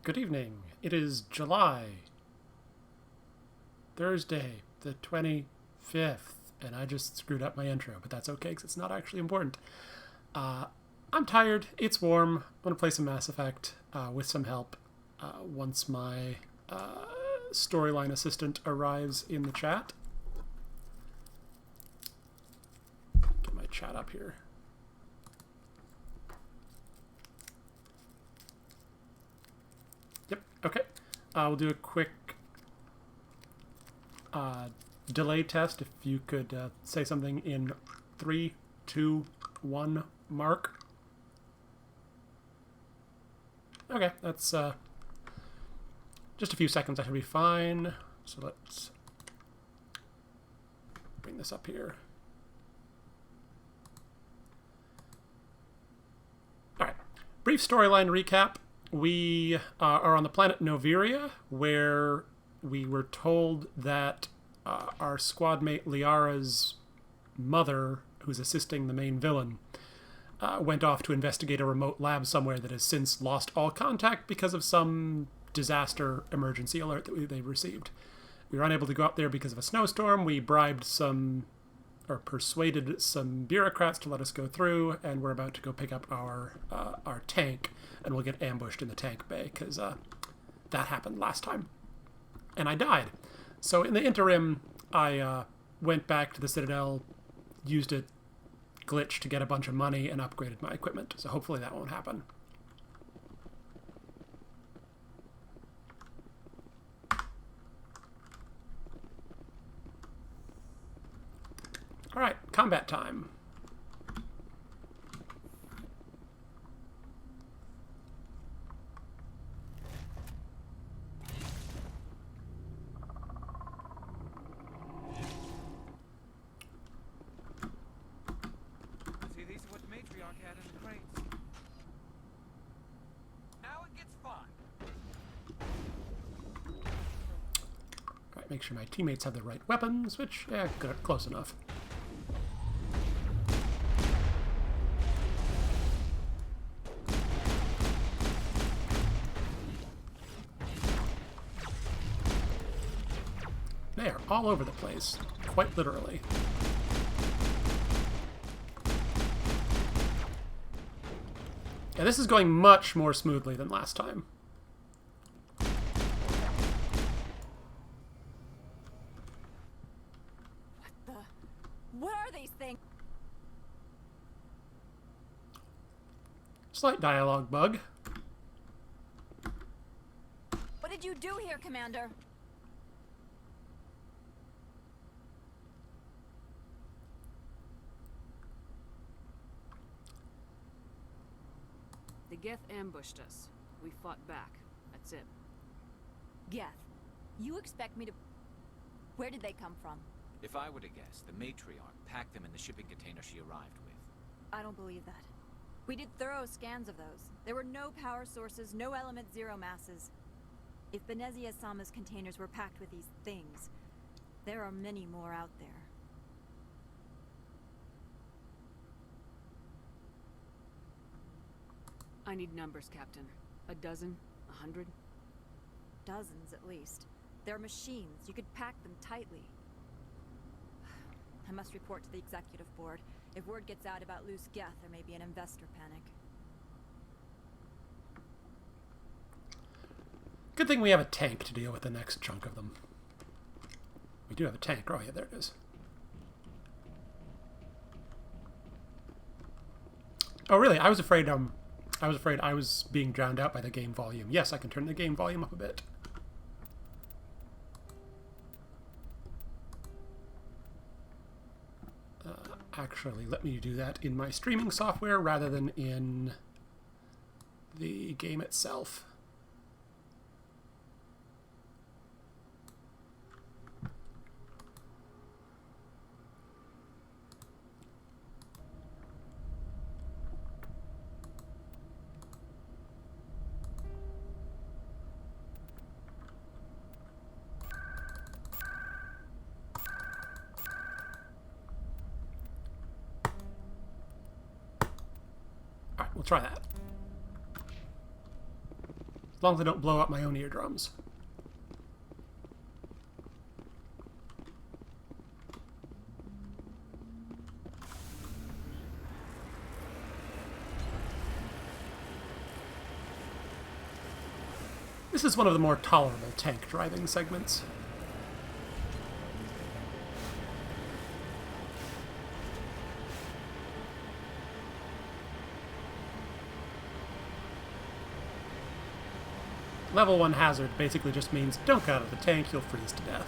Good evening. It is July, Thursday, the 25th, and I just screwed up my intro, but that's okay because it's not actually important. I'm tired. It's warm. I'm going to play some Mass Effect with some help once my storyline assistant arrives in the chat. Get my chat up here. Yep, okay. We'll do a quick delay test. If you could say something in 3, 2, 1, mark. Okay, that's just a few seconds. That should be fine. So let's bring this up here. All right, brief storyline recap. We are on the planet Noveria, where we were told that our squad mate Liara's mother, who's assisting the main villain, went off to investigate a remote lab somewhere that has since lost all contact because of some disaster emergency alert that they received. We were unable to go up there because of a snowstorm. We bribed some, or persuaded some bureaucrats to let us go through, and we're about to go pick up our tank, and we'll get ambushed in the tank bay, because that happened last time. And I died. So in the interim, I went back to the Citadel, used a glitch to get a bunch of money, and upgraded my equipment. So hopefully that won't happen. All right, combat time. See, these are what Matriarch had in the crates. Now it gets fun. All right, make sure my teammates have the right weapons, which, yeah, good, close enough. They are all over the place, quite literally. And this is going much more smoothly than last time. What are these things? Slight dialogue bug. What did you do here, Commander? The Geth ambushed us. We fought back. That's it. Geth, you expect me to... Where did they come from? If I were to guess, the Matriarch packed them in the shipping container she arrived with. I don't believe that. We did thorough scans of those. There were no power sources, no element zero masses. If Benezia Sama's containers were packed with these things, there are many more out there. I need numbers, Captain. A dozen? 100? Dozens, at least. They're machines. You could pack them tightly. I must report to the executive board. If word gets out about loose Geth, there may be an investor panic. Good thing we have a tank to deal with the next chunk of them. We do have a tank. Oh, yeah, there it is. Oh, really? I was afraid I was being drowned out by the game volume. Yes, I can turn the game volume up a bit. Actually, let me do that in my streaming software rather than in the game itself. We'll try that. As long as I don't blow up my own eardrums. This is one of the more tolerable tank driving segments. Level 1 hazard basically just means don't get out of the tank, you'll freeze to death.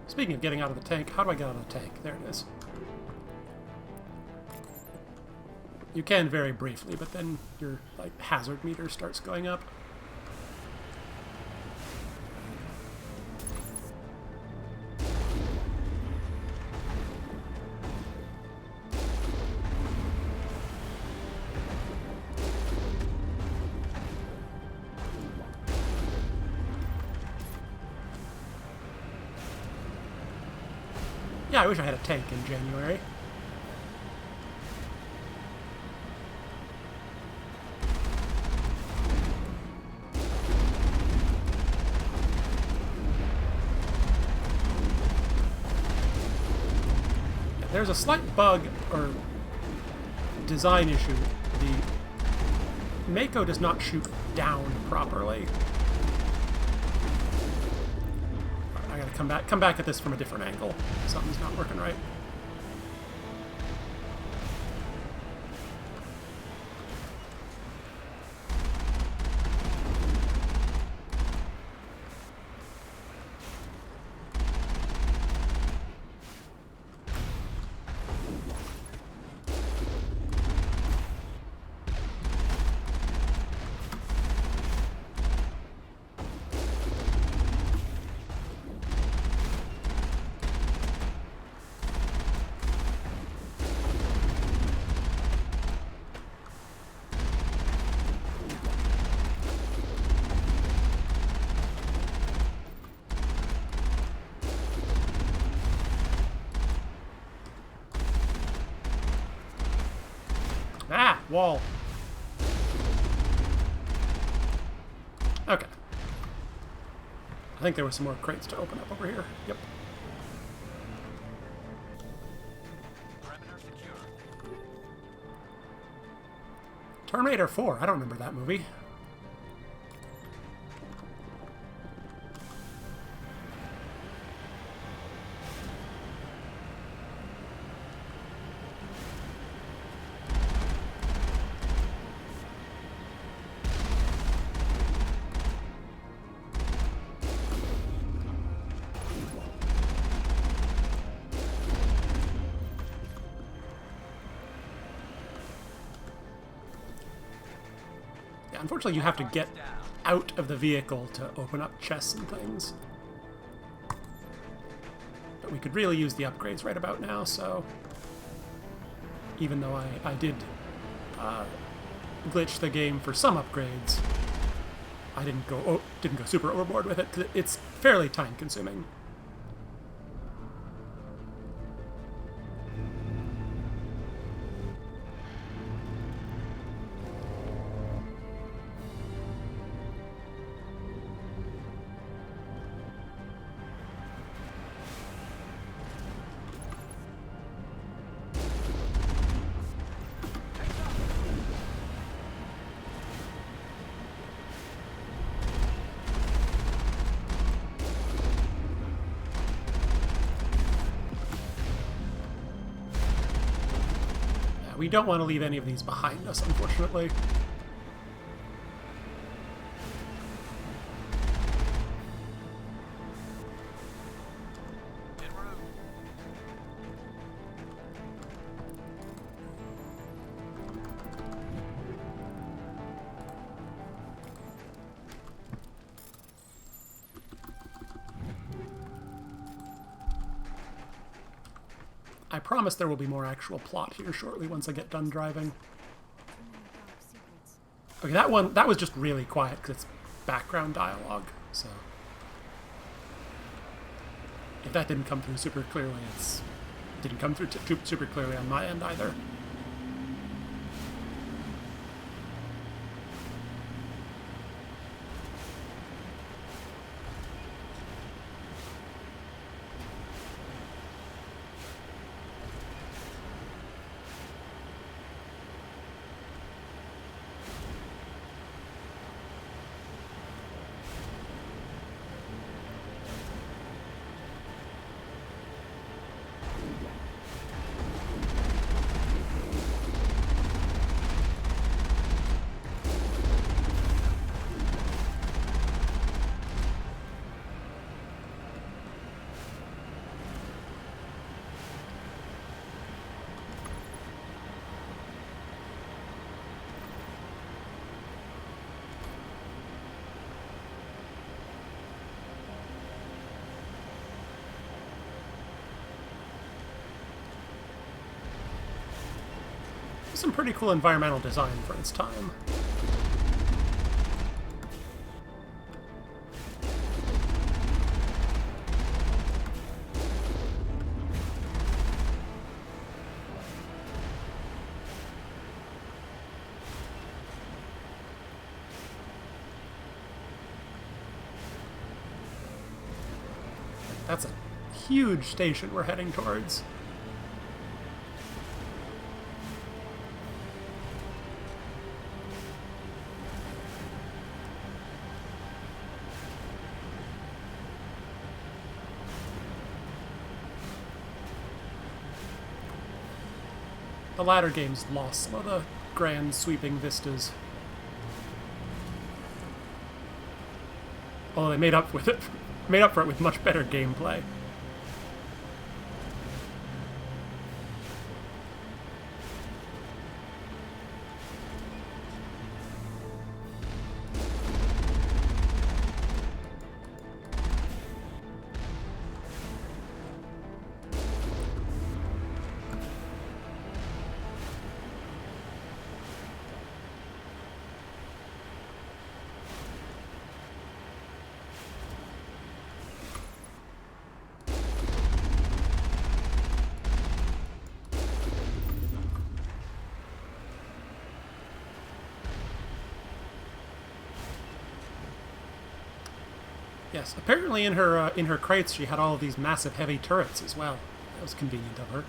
Speaking of getting out of the tank, how do I get out of the tank? There it is. You can very briefly, but then your like hazard meter starts going up. Yeah, I wish I had a tank in January. Yeah, there's a slight bug or design issue. The Mako does not shoot down properly. I gotta come back at this from a different angle. Something's not working right. Ah! Wall. Okay. I think there were some more crates to open up over here. Yep. Perimeter secure. Terminator 4. I don't remember that movie. Unfortunately, you have to get out of the vehicle to open up chests and things. But we could really use the upgrades right about now, so... Even though I did glitch the game for some upgrades, I didn't go super overboard with it, 'cause it's fairly time-consuming. We don't want to leave any of these behind us, unfortunately. En route. I promise there will be more actual plot here shortly once I get done driving. Okay, that was just really quiet because it's background dialogue, so... If that didn't come through super clearly, it didn't come through super clearly on my end either. Some pretty cool environmental design for its time. That's a huge station we're heading towards. The latter games lost some of the grand sweeping vistas. Although they made up for it with much better gameplay. Yes, apparently in her crates she had all of these massive heavy turrets as well. That was convenient of her.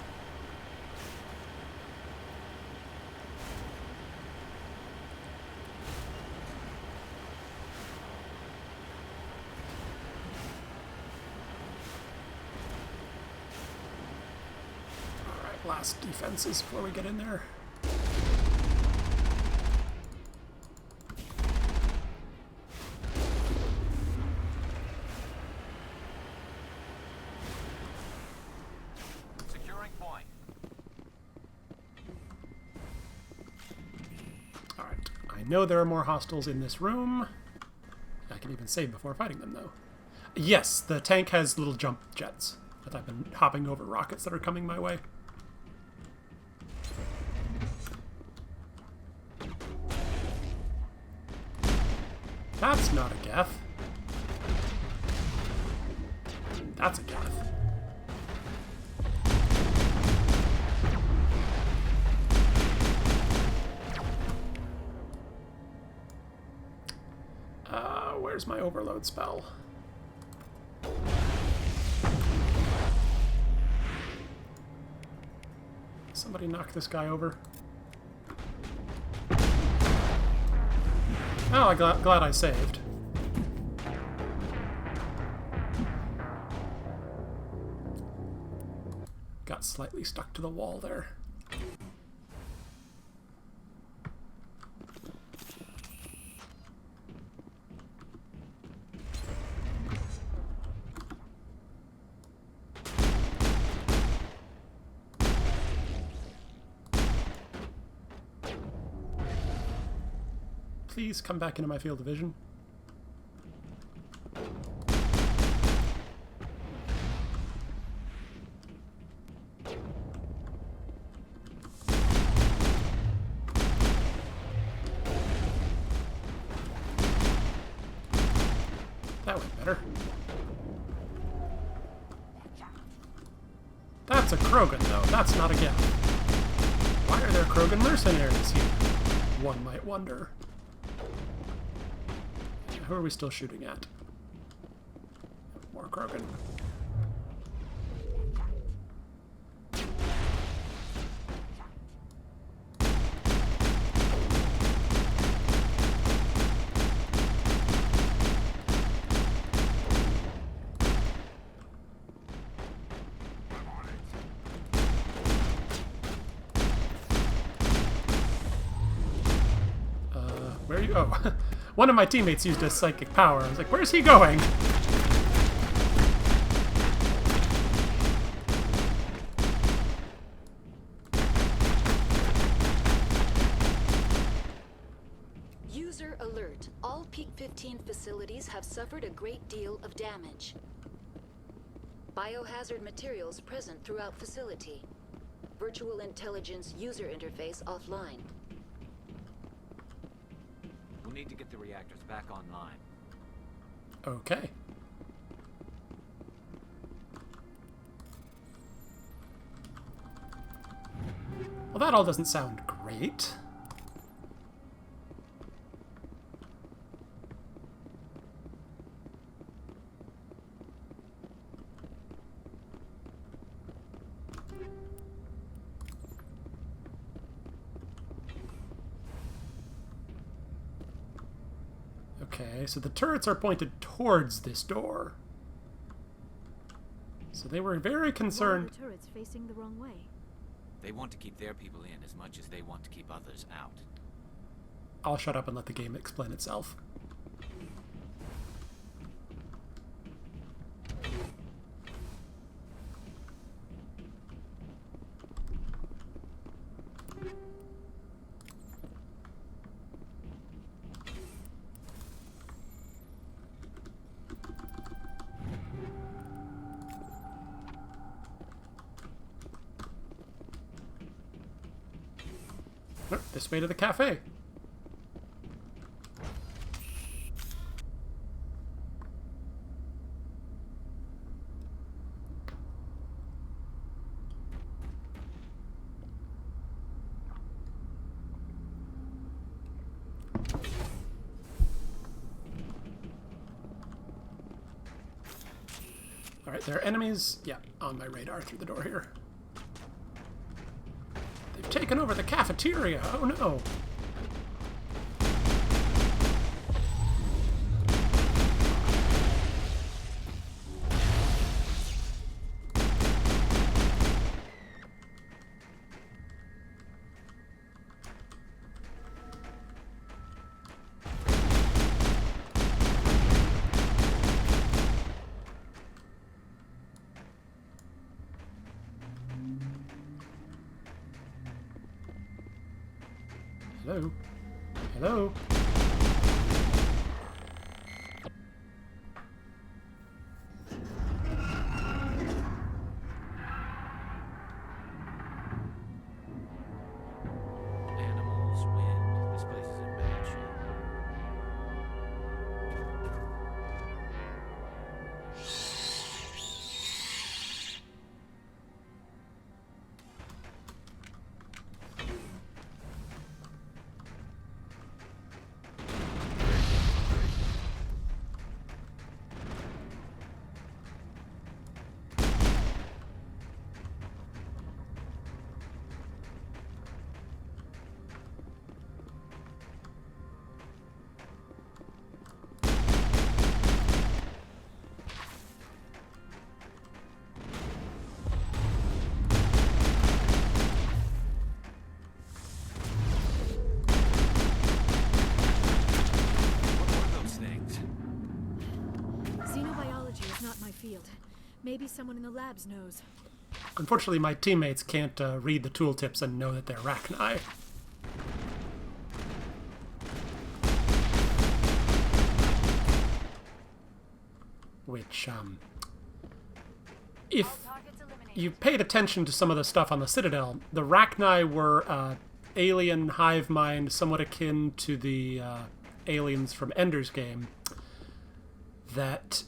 Alright, last defenses before we get in there. I know there are more hostiles in this room. I can even save before fighting them, though. Yes, the tank has little jump jets that I've been hopping over rockets that are coming my way. That's not a Geth. That's a Geth. Where's my overload spell? Somebody knock this guy over. Oh, I'm glad I saved. Got slightly stuck to the wall there. Please come back into my field of vision. That's a Krogan, though. That's not a Geth. Why are there Krogan mercenaries here? One might wonder. Who are we still shooting at? More Krogan. Where are you? Oh, one of my teammates used a psychic power. I was like, where's he going? User alert. All Peak 15 facilities have suffered a great deal of damage. Biohazard materials present throughout facility. Virtual intelligence user interface offline. We'll need to get the reactors back online. Okay. Well, that all doesn't sound great. Okay, so the turrets are pointed towards this door. So they were very Why are concerned. the turrets facing the wrong way? They want to keep their people in as much as they want to keep others out. I'll shut up and let the game explain itself. Oh, this way to the cafe. All right, there are enemies, yeah, on my radar through the door here. They've taken over the cafeteria. Oh no. Hello? Hello? Animals, wind, this place is in bad shape. Maybe someone in the labs knows. Unfortunately, my teammates can't read the tooltips and know that they're Rachni. Which, if you've paid attention to some of the stuff on the Citadel, the Rachni were alien hive mind, somewhat akin to the aliens from Ender's Game, that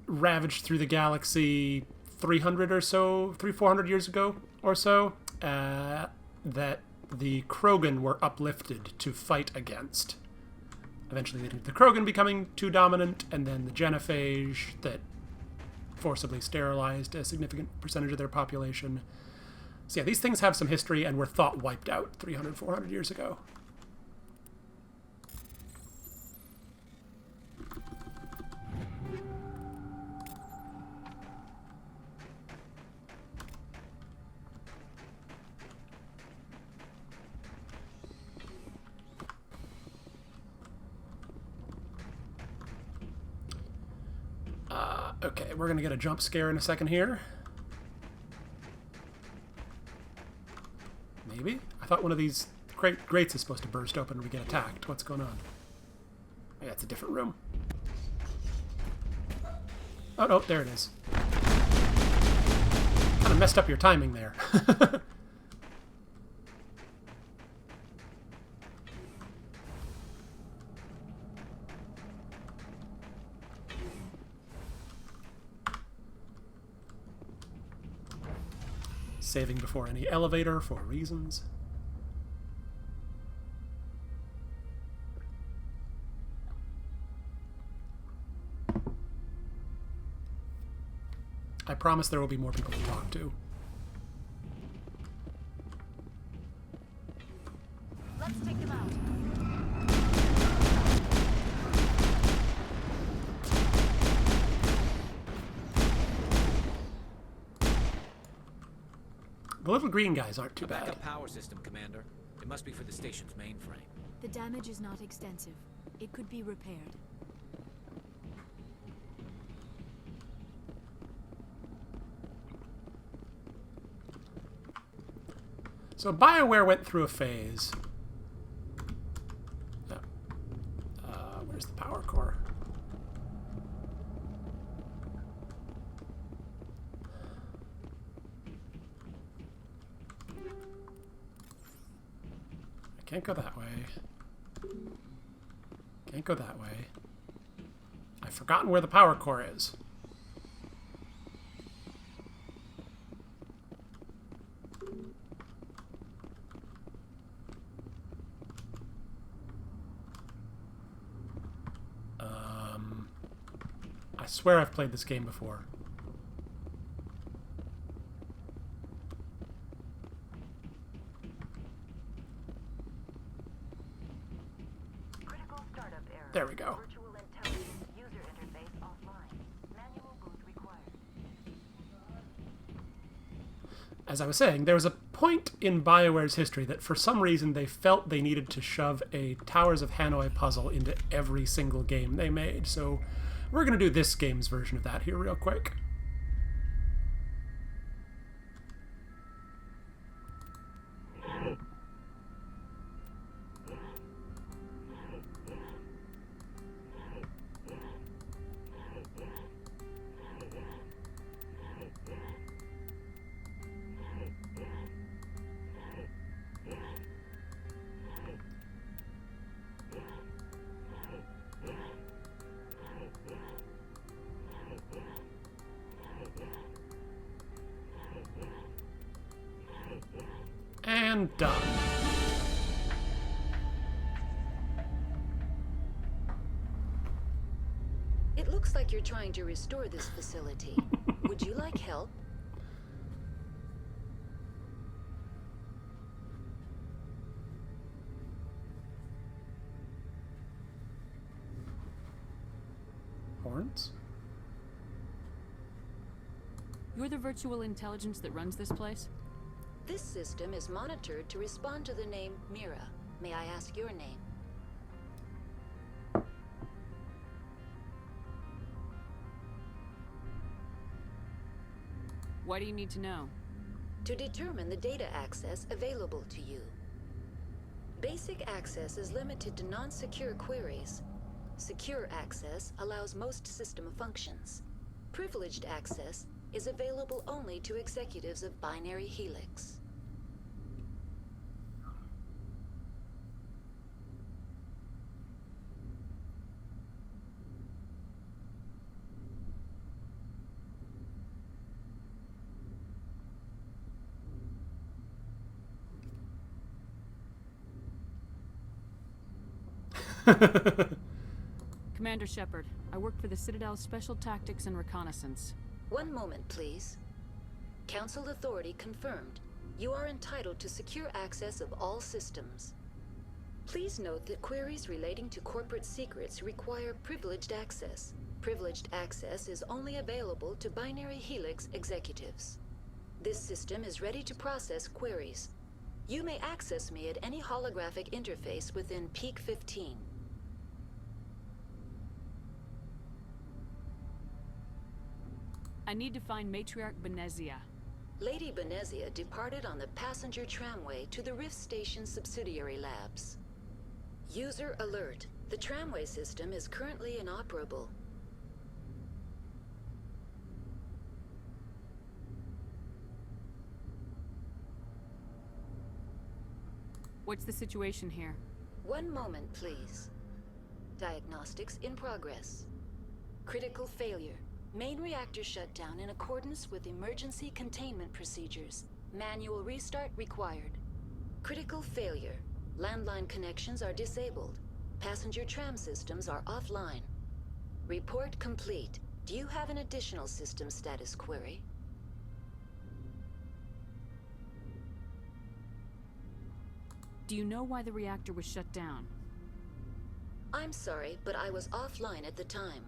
ravaged through the galaxy, 300 or so, 400 years ago or so, that the Krogan were uplifted to fight against. Eventually leading to the Krogan becoming too dominant, and then the Genophage that forcibly sterilized a significant percentage of their population. So yeah, these things have some history and were thought wiped out 300, 400 years ago. Okay, we're going to get a jump scare in a second here. Maybe? I thought one of these grates is supposed to burst open and we get attacked. What's going on? Oh, yeah, it's a different room. Oh, no, there it is. Kind of messed up your timing there. Saving before any elevator for reasons. I promise there will be more people to talk to. Let's take them out. The little green guys aren't too A bad. backup power system, Commander. It must be for the station's mainframe. The damage is not extensive. It could be repaired. So BioWare went through a phase. Oh. Where's the power core? I can't go that way. Can't go that way. I've forgotten where the power core is. I swear I've played this game before. Critical startup error. There we go. Virtual intelligence user interface offline. Manual boot required. As I was saying, there was a point in BioWare's history that for some reason they felt they needed to shove a Towers of Hanoi puzzle into every single game they made. So we're going to do this game's version of that here real quick. And done. It looks like you're trying to restore this facility. Would you like help? Horns? You're the virtual intelligence that runs this place? This system is monitored to respond to the name Mira. May I ask your name? Why do you need to know? To determine the data access available to you. Basic access is limited to non-secure queries. Secure access allows most system functions. Privileged access is available only to executives of Binary Helix. Commander Shepard, I work for the Citadel Special Tactics and Reconnaissance. One moment, please. Council authority confirmed. You are entitled to secure access of all systems. Please note that queries relating to corporate secrets require privileged access. Privileged access is only available to Binary Helix executives. This system is ready to process queries. You may access me at any holographic interface within Peak 15. I need to find Matriarch Benezia. Lady Benezia departed on the passenger tramway to the Rift Station subsidiary labs. User alert. The tramway system is currently inoperable. What's the situation here? One moment, please. Diagnostics in progress. Critical failure. Main reactor shut down in accordance with emergency containment procedures. Manual restart required. Critical failure. Landline connections are disabled. Passenger tram systems are offline. Report complete. Do you have an additional system status query? Do you know why the reactor was shut down? I'm sorry, but I was offline at the time.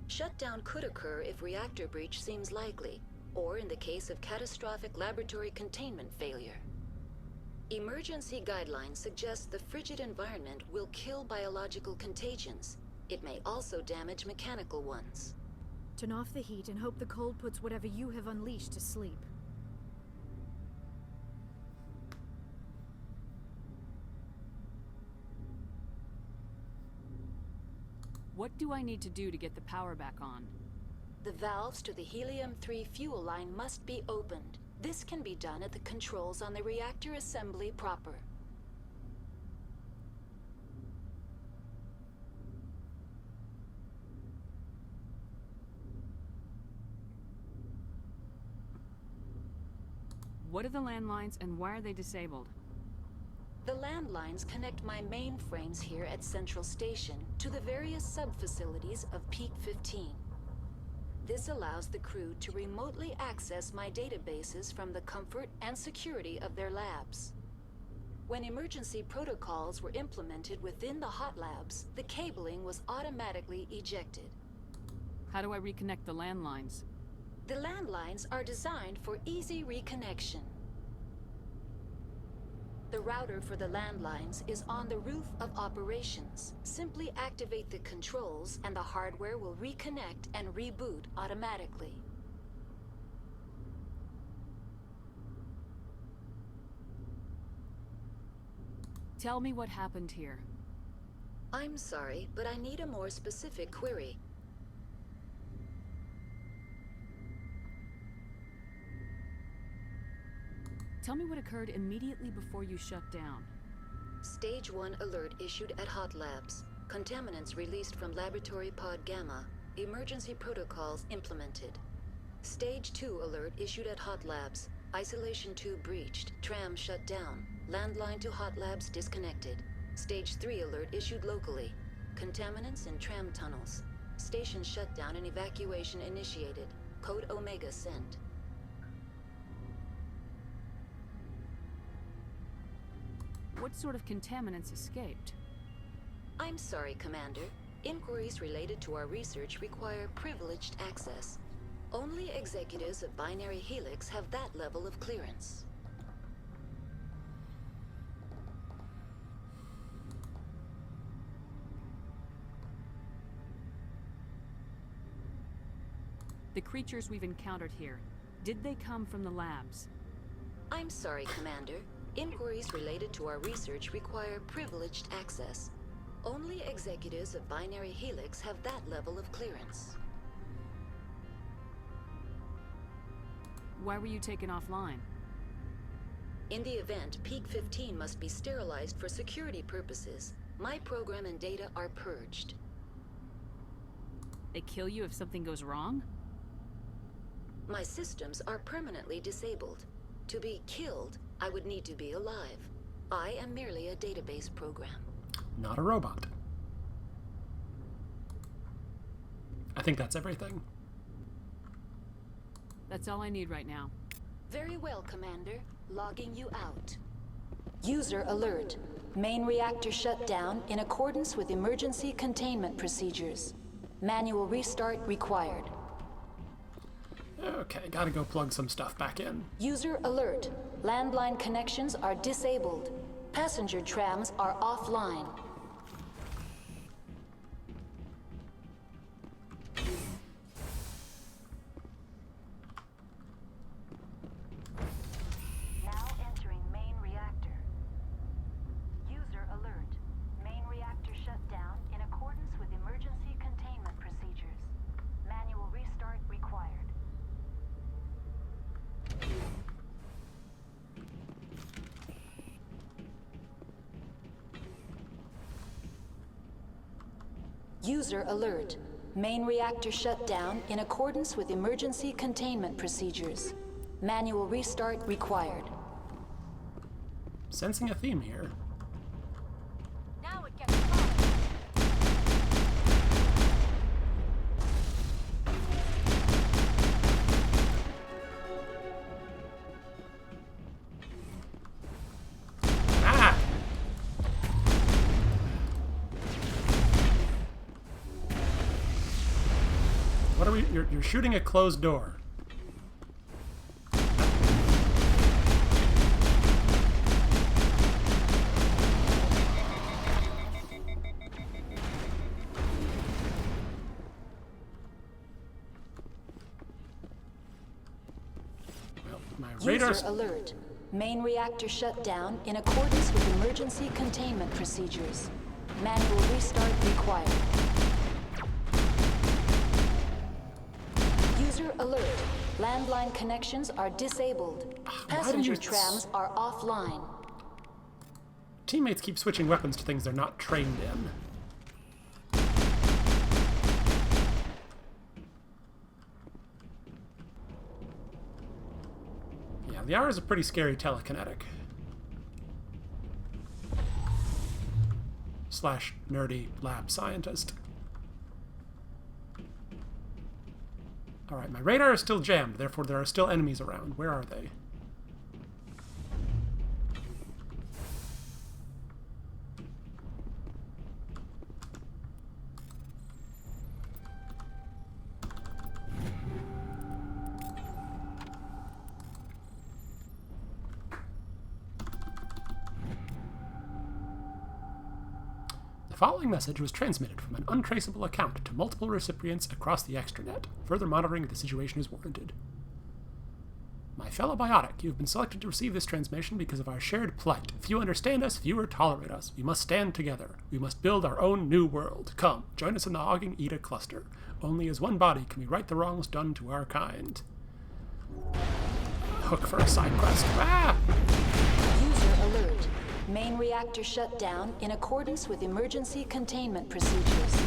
Shutdown could occur if reactor breach seems likely, or in the case of catastrophic laboratory containment failure. Emergency guidelines suggest the frigid environment will kill biological contagions. It may also damage mechanical ones. Turn off the heat and hope the cold puts whatever you have unleashed to sleep. What do I need to do to get the power back on? The valves to the Helium-3 fuel line must be opened. This can be done at the controls on the reactor assembly proper. What are the landlines and why are they disabled? The landlines connect my mainframes here at Central Station to the various sub-facilities of Peak 15. This allows the crew to remotely access my databases from the comfort and security of their labs. When emergency protocols were implemented within the hot labs, the cabling was automatically ejected. How do I reconnect the landlines? The landlines are designed for easy reconnection. The router for the landlines is on the roof of operations. Simply activate the controls and the hardware will reconnect and reboot automatically. Tell me what happened here. I'm sorry, but I need a more specific query. Tell me what occurred immediately before you shut down. Stage 1 alert issued at Hot Labs. Contaminants released from Laboratory Pod Gamma. Emergency protocols implemented. Stage 2 alert issued at Hot Labs. Isolation tube breached. Tram shut down. Landline to Hot Labs disconnected. Stage 3 alert issued locally. Contaminants in tram tunnels. Station shut down and evacuation initiated. Code Omega sent. What sort of contaminants escaped? I'm sorry, Commander. Inquiries related to our research require privileged access. Only executives of Binary Helix have that level of clearance. The creatures we've encountered here, did they come from the labs? I'm sorry, Commander. Inquiries related to our research require privileged access. Only executives of Binary Helix have that level of clearance. Why were you taken offline? In the event, Peak 15 must be sterilized for security purposes. My program and data are purged. They kill you if something goes wrong? My systems are permanently disabled. To be killed, I would need to be alive. I am merely a database program. Not a robot. I think that's everything. That's all I need right now. Very well, Commander. Logging you out. User alert. Main reactor shut down in accordance with emergency containment procedures. Manual restart required. Okay, gotta go plug some stuff back in. User alert. Landline connections are disabled. Passenger trams are offline. Now entering main reactor. User alert. Main reactor shut down in accordance with emergency containment procedures. Manual restart required. User alert. Main reactor shut down in accordance with emergency containment procedures. Manual restart required. Sensing a theme here. Now it gets fun. Ah! What are we? You're shooting a closed door. Well, my radar's User alert. Main reactor shut down in accordance with emergency containment procedures. Manual restart required. User alert. Landline connections are disabled. Passenger trams are offline. teammates keep switching weapons to things they're not trained in. Yeah, Liara is a pretty scary telekinetic. Slash nerdy lab scientist. Alright, my radar is still jammed, therefore there are still enemies around. Where are they? The following message was transmitted from an untraceable account to multiple recipients across the extranet. Further monitoring of the situation is warranted. My fellow biotic, you have been selected to receive this transmission because of our shared plight. Few understand us, fewer tolerate us. We must stand together. We must build our own new world. Come, join us in the Hogging Eda cluster. Only as one body can we right the wrongs done to our kind. Hook for a side quest. Ah! User alert. Main reactor shut down in accordance with emergency containment procedures.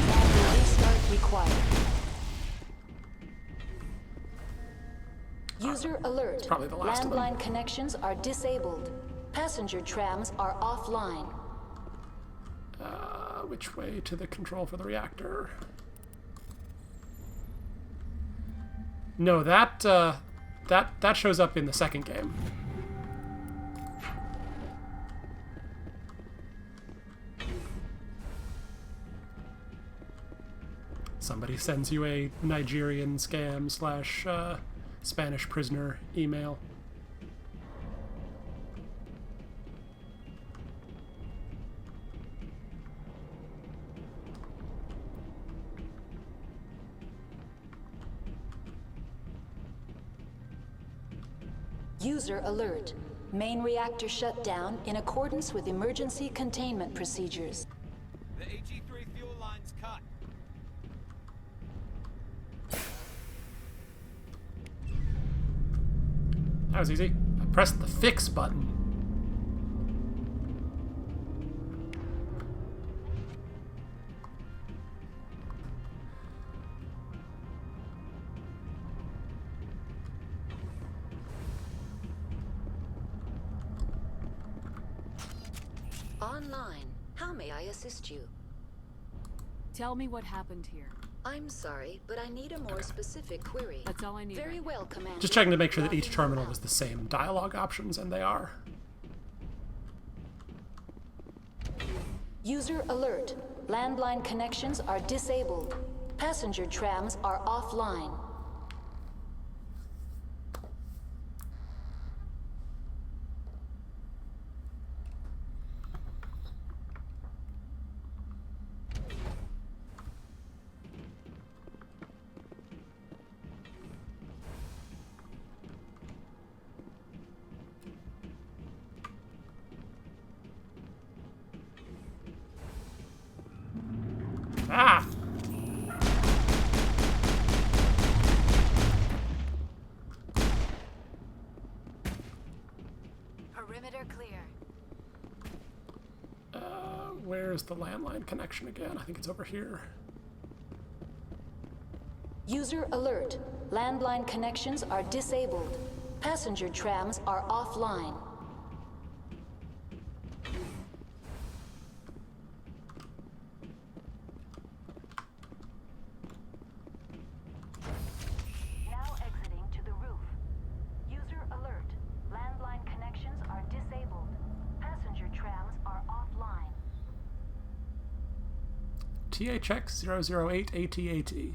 Manual restart required. User alert. Probably the last of them. Landline connections are disabled. Passenger trams are offline. Which way to the control for the reactor? No, that shows up in the second game. Somebody sends you a Nigerian scam slash Spanish prisoner email. User alert. Main reactor shut down in accordance with emergency containment procedures. The AG3 fuel line's cut. That was easy. I pressed the fix button. Online. How may I assist you? Tell me what happened here. I'm sorry, but I need a more specific query. That's all I need. Very right well, Commander. Just checking to make sure that each Logging terminal out. is the same dialogue options, and they are. User alert. Landline connections are disabled. Passenger trams are offline. Ah! Perimeter clear. Where's the landline connection again? I think it's over here. User alert. Landline connections are disabled. Passenger trams are offline. Now exiting to the roof. User alert. Landline connections are disabled. Passenger trams are offline. THX 008 ATAT.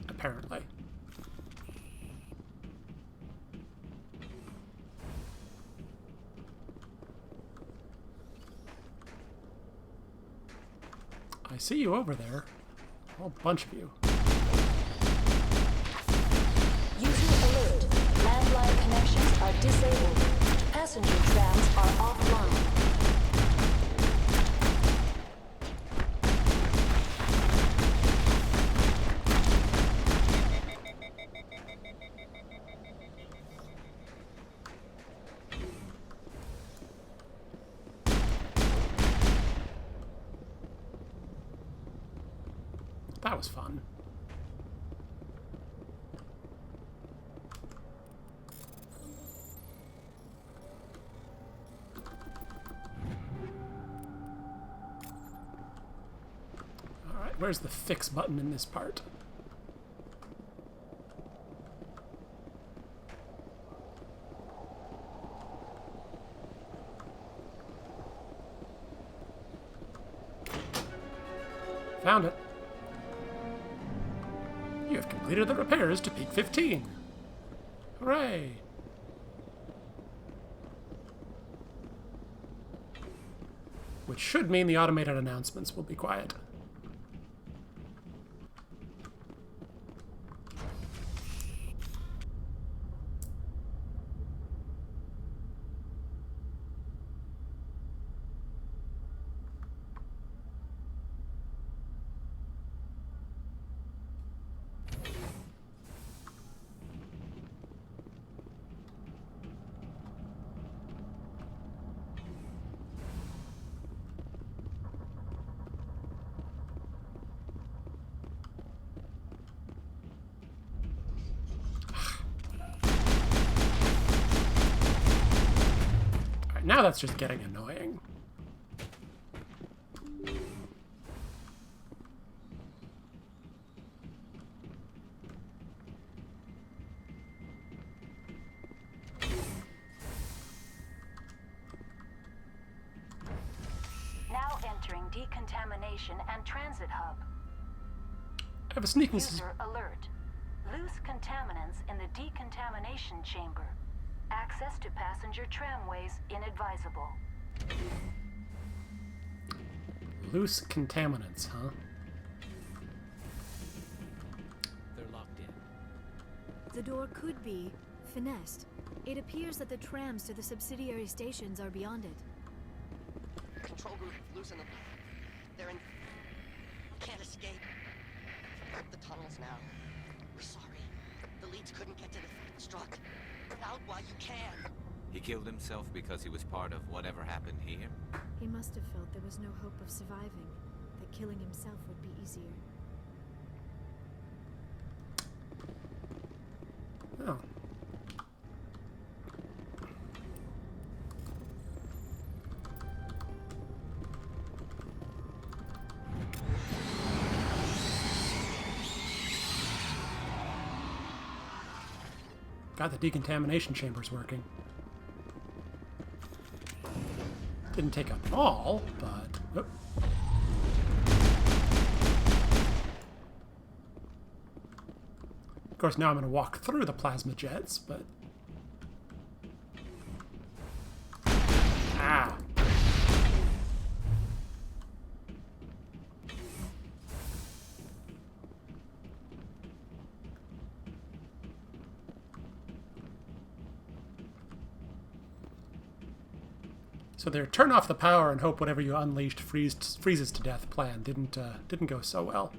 Apparently. I see you over there. A whole bunch of you. User alert. Landline connections are disabled. Passenger trams are offline. That was fun. Alright, where's the fix button in this part? Found it. You have completed the repairs to Peak 15. Hooray! Which should mean the automated announcements will be quiet. Alright, now that's just getting annoying. Now entering decontamination and transit hub. I have a sneaking sus- User alert. Loose contaminants in the decontamination chamber. Access to passenger tramways inadvisable. loose contaminants, huh? They're locked in. The door could be finessed. It appears that the trams to the subsidiary stations are beyond it. Control group, loosen them. They're in... Can't escape. Up the tunnels now. We're sorry. The leads couldn't get to the struck. Out while you can. He killed himself because he was part of whatever happened here? He must have felt there was no hope of surviving, that killing himself would be easier. Oh. Got the decontamination chambers working. Didn't take out them all, but... Oh. Of course, now I'm going to walk through the plasma jets, but... Ah! So their turn off the power and hope whatever you unleashed freezes to death plan didn't go so well.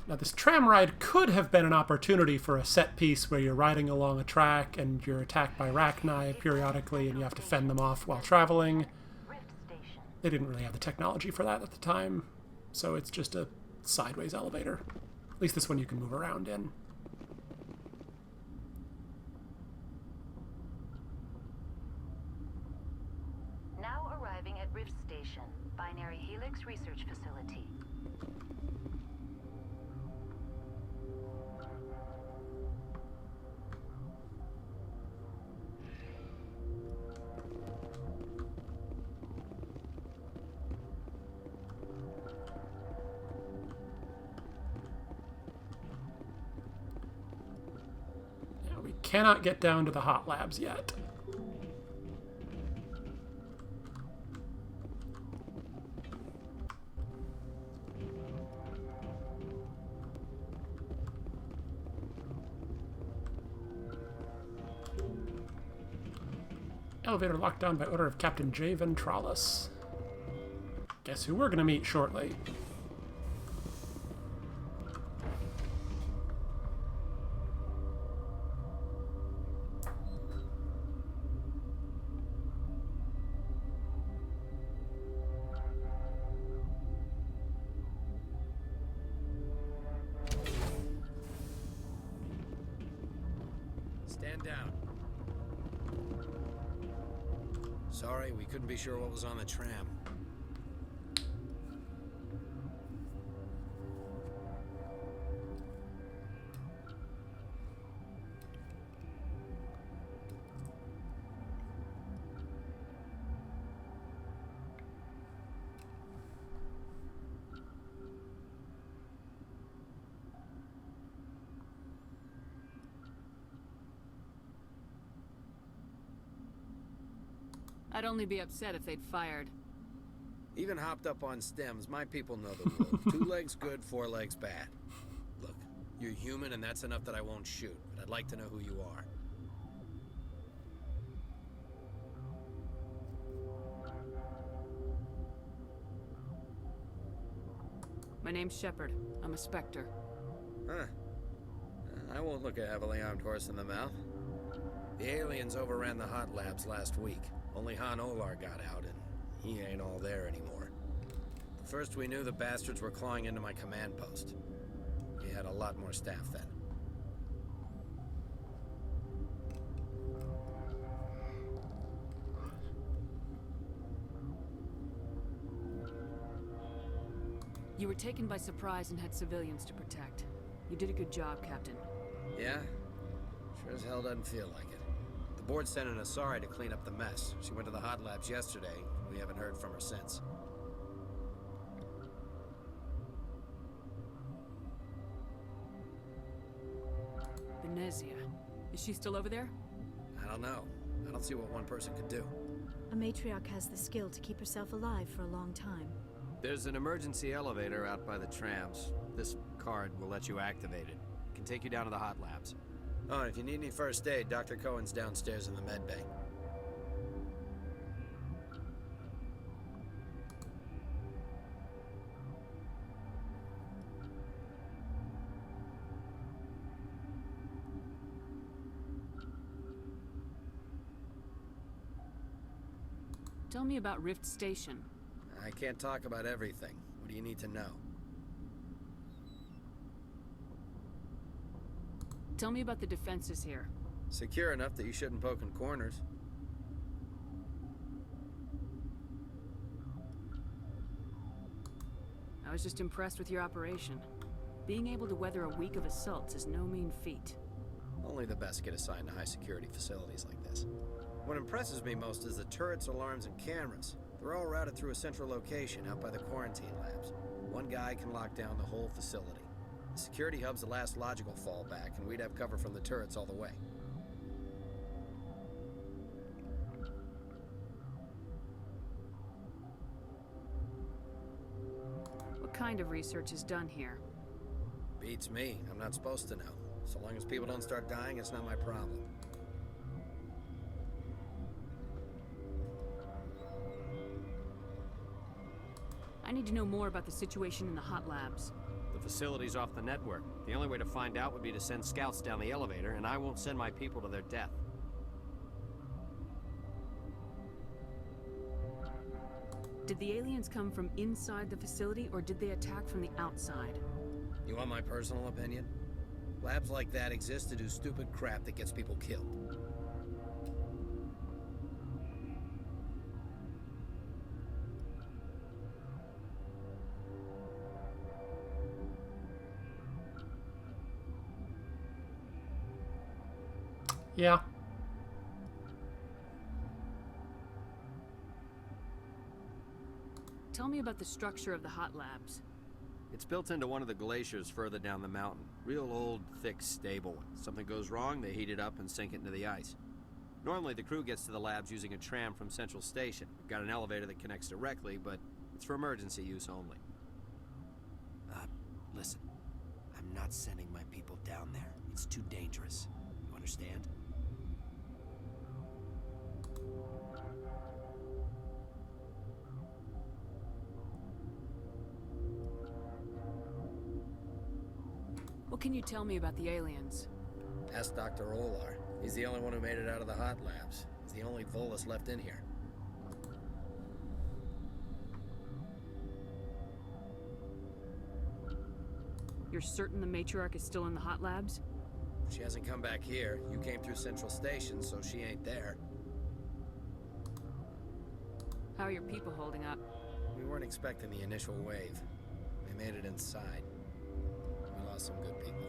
Now this tram ride could have been an opportunity for a set piece where you're riding along a track and you're attacked by Rachni periodically and you have to fend them off while traveling. They didn't really have the technology for that at the time, so it's just a sideways elevator. At least this one you can move around in. Now arriving at Rift Station, Binary Helix Research Facility. Cannot get down to the hot labs yet. Elevator locked down by order of Captain J. Ventralis. Guess who we're going to meet shortly. Stand down. Sorry, we couldn't be sure what was on the tram. I'd only be upset if they'd fired. Even hopped up on stems, my people know the rule. 2 legs good, 4 legs bad. Look, you're human and that's enough that I won't shoot, but I'd like to know who you are. My name's Shepard. I'm a Spectre. Huh. I won't look a heavily armed horse in the mouth. The aliens overran the hot labs last week. Only Han Olar got out, and he ain't all there anymore. First we knew the bastards were clawing into my command post. We had a lot more staff then. You were taken by surprise and had civilians to protect. You did a good job, Captain. Yeah? Sure as hell doesn't feel like it. The board sent an Asari to clean up the mess. She went to the hot labs yesterday. We haven't heard from her since. Venezia. Is she still over there? I don't know. I don't see what one person could do. A matriarch has the skill to keep herself alive for a long time. There's an emergency elevator out by the trams. This card will let you activate it. It can take you down to the hot labs. Oh, and if you need any first aid, Dr. Cohen's downstairs in the med bay. Tell me about Rift Station. I can't talk about everything. What do you need to know? Tell me about the defenses here. Secure enough that you shouldn't poke in corners. I was just impressed with your operation. Being able to weather a week of assaults is no mean feat. Only the best get assigned to high-security facilities like this. What impresses me most is the turrets, alarms, and cameras. They're all routed through a central location out by the quarantine labs. One guy can lock down the whole facility. The security hub's the last logical fallback, and we'd have cover from the turrets all the way. What kind of research is done here? Beats me. I'm not supposed to know. So long as people don't start dying, it's not my problem. I need to know more about the situation in the hot labs. The facility's off the network. The only way to find out would be to send scouts down the elevator, and I won't send my people to their death. Did the aliens come from inside the facility, or did they attack from the outside? You want my personal opinion? Labs like that exist to do stupid crap that gets people killed. Yeah. Tell me about the structure of the hot labs. It's built into one of the glaciers further down the mountain. Real old, thick, stable. Something goes wrong, they heat it up and sink it into the ice. Normally, the crew gets to the labs using a tram from Central Station. We've got an elevator that connects directly, but it's for emergency use only. Listen. I'm not sending my people down there. It's too dangerous. You understand? What can you tell me about the aliens? Ask Dr. Olar. He's the only one who made it out of the hot labs. He's the only Volus left in here. You're certain the matriarch is still in the hot labs? She hasn't come back here. You came through Central Station, so she ain't there. How are your people holding up? We weren't expecting the initial wave. They made it inside. We lost some good people.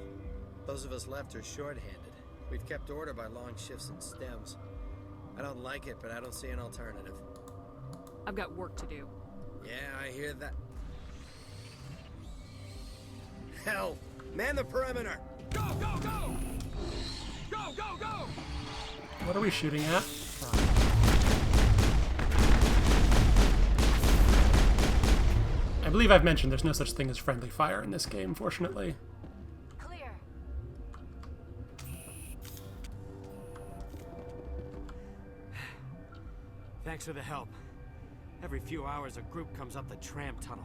Those of us left are short-handed. We've kept order by long shifts and stems. I don't like it, but I don't see an alternative. I've got work to do. Yeah, I hear that. Hell! Man the perimeter! Go, go, go! Go, go, go! What are we shooting at? I believe I've mentioned there's no such thing as friendly fire in this game, fortunately. Clear. Thanks for the help. Every few hours, a group comes up the tram tunnel.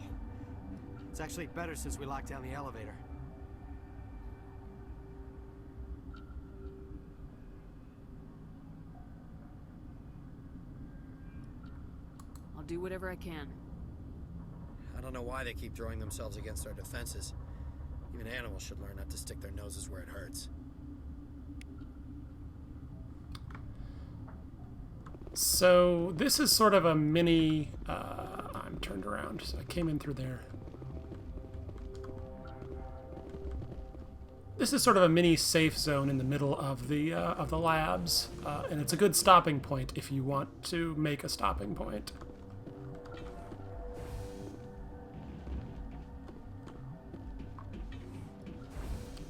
It's actually better since we locked down the elevator. I'll do whatever I can. I don't know why they keep throwing themselves against our defenses. Even animals should learn not to stick their noses where it hurts. So this is sort of a mini... I'm turned around, so I came in through there. This is sort of a mini safe zone in the middle of the labs, and it's a good stopping point if you want to make a stopping point.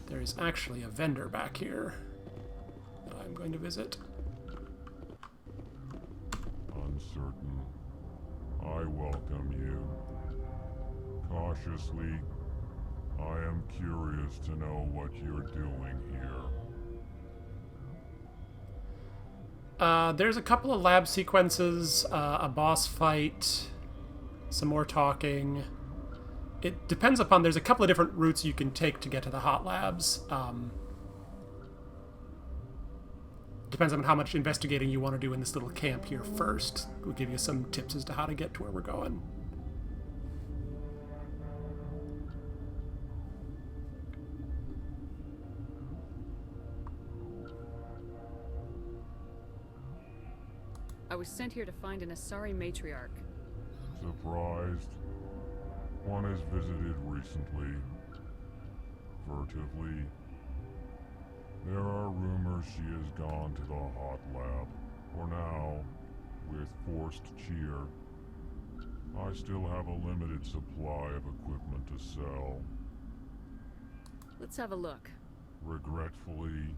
There's actually a vendor back here that I'm going to visit. Uncertain. I welcome you. Cautiously, I am curious to know what you're doing here. There's a couple of lab sequences, a boss fight, some more talking. It depends upon, there's a couple of different routes you can take to get to the hot labs. Depends on how much investigating you want to do in this little camp here first. We'll give you some tips as to how to get to where we're going. I was sent here to find an Asari matriarch. Surprised? One has visited recently, furtively. There are rumors she has gone to the hot lab. For now, with forced cheer, I still have a limited supply of equipment to sell. Let's have a look. Regretfully,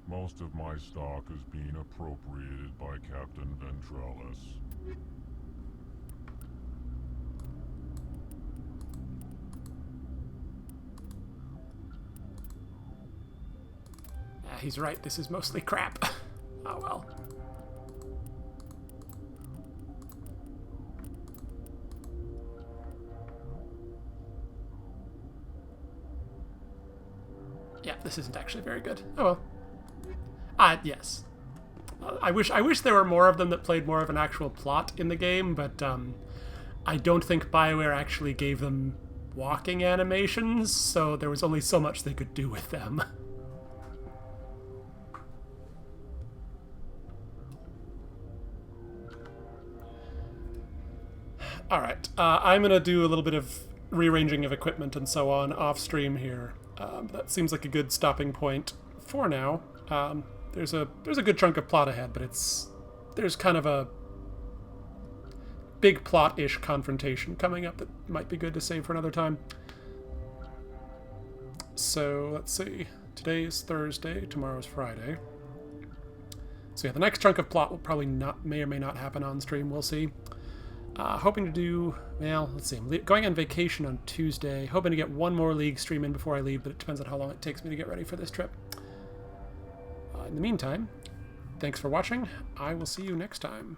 most of my stock is being appropriated by Captain Ventrellis. He's right, this is mostly crap. Oh well. Yeah, this isn't actually very good. Oh well. Yes. I wish there were more of them that played more of an actual plot in the game, but I don't think BioWare actually gave them walking animations, so there was only so much they could do with them. Alright, I'm going to do a little bit of rearranging of equipment and so on off stream here. That seems like a good stopping point for now. There's a good chunk of plot ahead, but there's kind of a big plot-ish confrontation coming up that might be good to save for another time. So, let's see. Today is Thursday, tomorrow's Friday. So yeah, the next chunk of plot will probably may or may not happen on stream, we'll see. Hoping to do, well, let's see, I'm going on vacation on Tuesday, hoping to get one more League stream in before I leave, but it depends on how long it takes me to get ready for this trip. In the meantime, thanks for watching. I will see you next time.